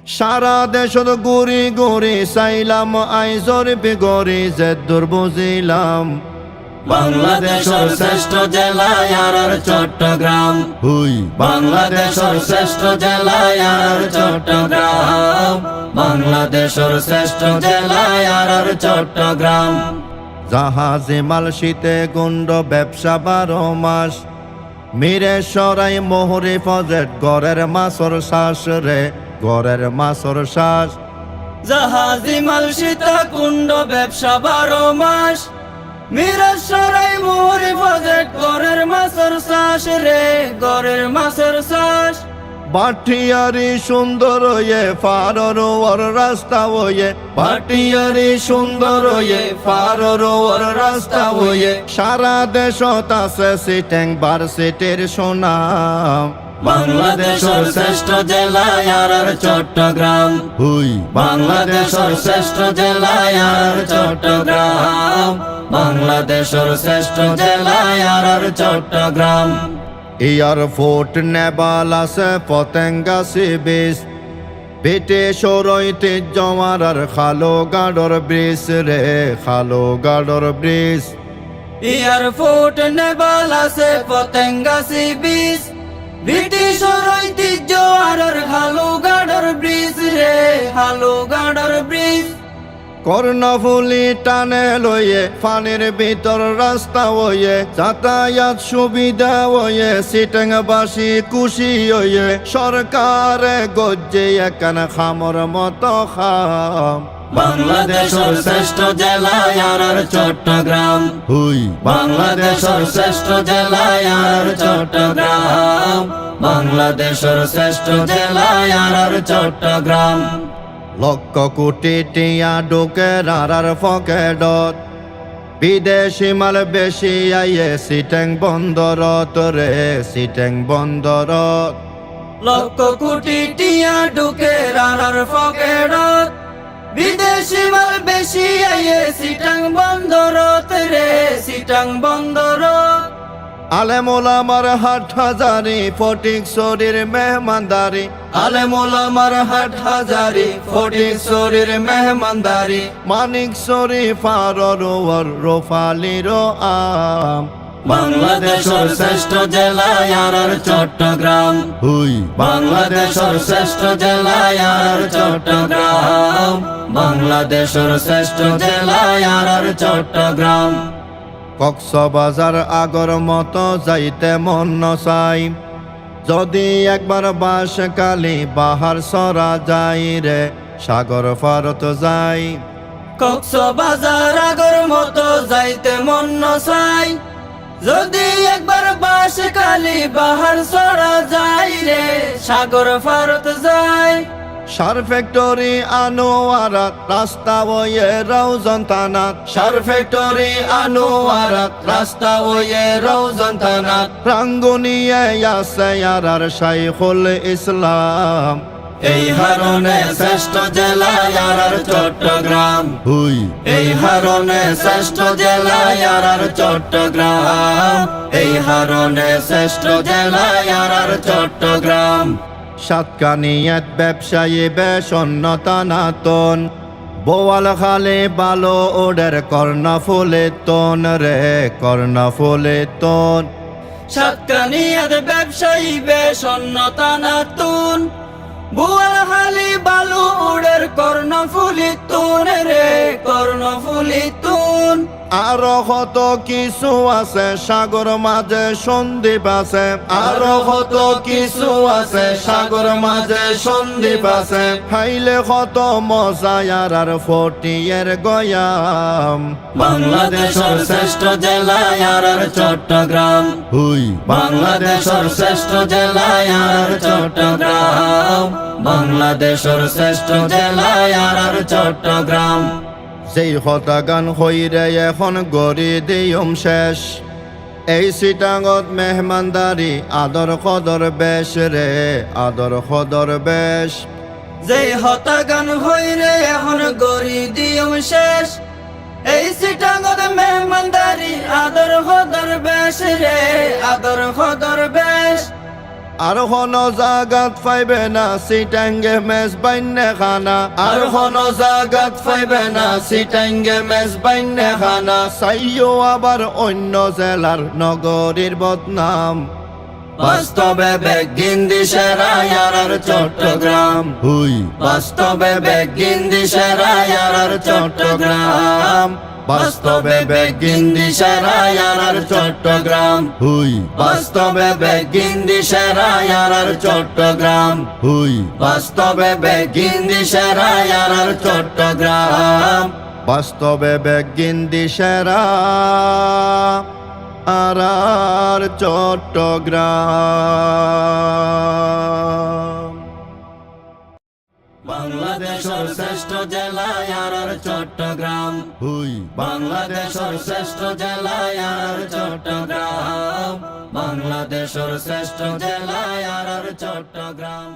সারা দেশত ঘুরি ঘুরি চাইলাম আইজর বিগরি যে দূর বুঝিলাম বাংলাদেশের শ্রেষ্ঠ জেলা আর চট্টগ্রাম। হুই বাংলাদেশের শ্রেষ্ঠ জেলা আর চট্টগ্রাম। বাংলাদেশের শ্রেষ্ঠ জেলা আর চট্টগ্রাম। জাহাজে মাল শীতে গুন্ড ব্যবসা 12 মাস মিরে সরাই মোহরে ফজেট গড়ের মাছর শ্বাস রে গড়ের মাছর শ্বাস জাহাজি মাল সীতা কুণ্ড ব্যবসা 12 মাস মিরাজ সরাই মোহরে ফজেট গড়ের মাছের শ্বাস রে গড়ের মাছের শ্বাস। বাটিয়ারি সুন্দর হয়ে ফারর ওর রাস্তা হয়ে বাটিয়ারি সুন্দর হয়ে ফারর ওর রাস্তা হয়ে সারা দেশত আছে সিটেং ভার্সিটির সুনাম বাংলাদেশের শ্রেষ্ঠ জেলা আর চট্টগ্রাম। হুই বাংলাদেশের শ্রেষ্ঠ জেলা আর চট্টগ্রাম। বাংলাদেশের শ্রেষ্ঠ জেলা আর চট্টগ্রাম। এয়ারপোর্ট নেবাল আছে পতেঙ্গা সি বিচ ব্রিটিশর ঐতিহ্য আর খালো গাডর ব্রিজ রে খালো গাডর ব্রিজ এয়ারপোর্ট নেবাল আছে পতেঙ্গা সি বিচ ব্রিটিশর ঐতিহ্য আর হালুগাডর ব্রিজ রে হালুগাডর ব্রিজ। কর্ণফুলি টানে লয়ে পানির ভিতর রাস্তা হয়ে যাতায়াত সুবিধা হয়ে সিটেংবাসী খুশি হয়ে সরকারে গজ্জে একান খামর মতো খাম বাংলাদেশের শ্রেষ্ঠ জেলা আর চট্টগ্রাম। হুই বাংলাদেশের শ্রেষ্ঠ জেলা আর চট্টগ্রাম। বাংলাদেশের শ্রেষ্ঠ জেলা আর চট্টগ্রাম। লক্ষ কোটি টিয়া ঢুকে রার পকেটত বিদেশি মাল বেশি আইয়ে সিটেং বন্দরত রে সিটেং বন্দরত লক্ষ কোটি টিয়া ঢুকে রানার পকেটত বিদেশি মাল বেশি আইয়ে সিটাং বন্দরত রে সিটাং বন্দরত। আলেমুলামার হাট হাজারি ফটিক শরীর মেহমানদারি আলেমুলামার হাট হাজারি ফটিক শরীর মেহমানদারি মানিক শরীফ আর রোফালির আম বাংলাদেশের শ্রেষ্ঠ জেলা আর চট্টগ্রাম। হুই বাংলাদেশের শ্রেষ্ঠ জেলা আর চট্টগ্রাম। বাংলাদেশের শ্রেষ্ঠ জেলা আর চট্টগ্রাম। কক্সবাজার আগর মতো যাইতে মন চাই যদি একবার বাঁশখালী বাহার সরা যাই রে সাগর পারত যাই কক্সবাজার আগর মতো যাইতে মন চাই যদি একবার বাঁশখালী বাহার সরা যাই রে সাগর পারত যাই। সার ফ্যাক্টরি আনোয়ারাত রাস্তা ওয়ে রওজন থানাত সার ফ্যাক্টরি আনোয়ারাত রাস্তা ওয়ে রওজন থানাত রাঙ্গুনিয়ে আছে আর শাইখুল ইসলাম এই হারনে শ্রেষ্ঠ জেলা আর চট্টগ্রাম। হুই এই হারনে শ্রেষ্ঠ জেলা আর চট্টগ্রাম। এই হারনে শ্রেষ্ঠ জেলা আর চট্টগ্রাম। সাতকানিয়াত ব্যবসায়ী বেসন্নতা নাতন বোয়াল খালে বালো ওডের কর্ণফুলে তন রে কর্ণফুলে তন সাতকানিয়াত ব্যবসায়ী বেসন্নতা নাতুন বুয়ালখালী বালু উড়ের কর্ণফুলি তুন রে কর্ণফুলি তুন। আরো কত কিছু আছে সাগর মাঝে সন্দীপ আছে আরো কত কিছু আছে সাগর মাঝে সন্দীপ আছে খাইলে কত মজা আর ফটিয়ের গয়াম বাংলাদেশের শ্রেষ্ঠ জেলা আর চট্টগ্রাম। হুই বাংলাদেশের শ্রেষ্ঠ জেলা আর চট্টগ্রাম। বাংলাদেশের শ্রেষ্ঠ জেলা আর চট্টগ্রাম। যেই হতা গান হইরে এখন গড়ি দিয়ম শেষ এই সিটাঙত মেহমানদারি আদর কদর বেশ রে আদর কদর বেশ যেই হতা গান হইরে এখন গড়ি দিয়ম শেষ এই সিটাঙত মেহমানদারি আদর কদর বেশ রে আদর কদর বেশ। আর হনো জাগাত পাইবে না সিটাঙ্গে মেজ বাইন্নে খানা আর হনো জাগাত পাইবে না সিটাঙ্গে মেজ বাইন্নে খানা সাইও আবার অন্য জেলার নগরীর বদনাম বাস্তবে বেগিন্দি সেরায়ার চট্টগ্রাম হুই বাস্তবে বেগিন্দি সেরায়ার চট্টগ্রাম বাস্তবে বেগিন্দি সেরায়ার চট্টগ্রাম হুই বাস্তবে বেগিন্দি সেরায়ার চট্টগ্রাম হুই বাস্তবে বেগিন্দি সেরায়ার চট্টগ্রাম বাস্তবে বেগিন্দি সেরা আর চট্টগ্রাম বাংলাদেশের শ্রেষ্ঠ জেলা আর চট্টগ্রাম হুই বাংলাদেশের শ্রেষ্ঠ জেলা আর চট্টগ্রাম বাংলাদেশের শ্রেষ্ঠ জেলা আর চট্টগ্রাম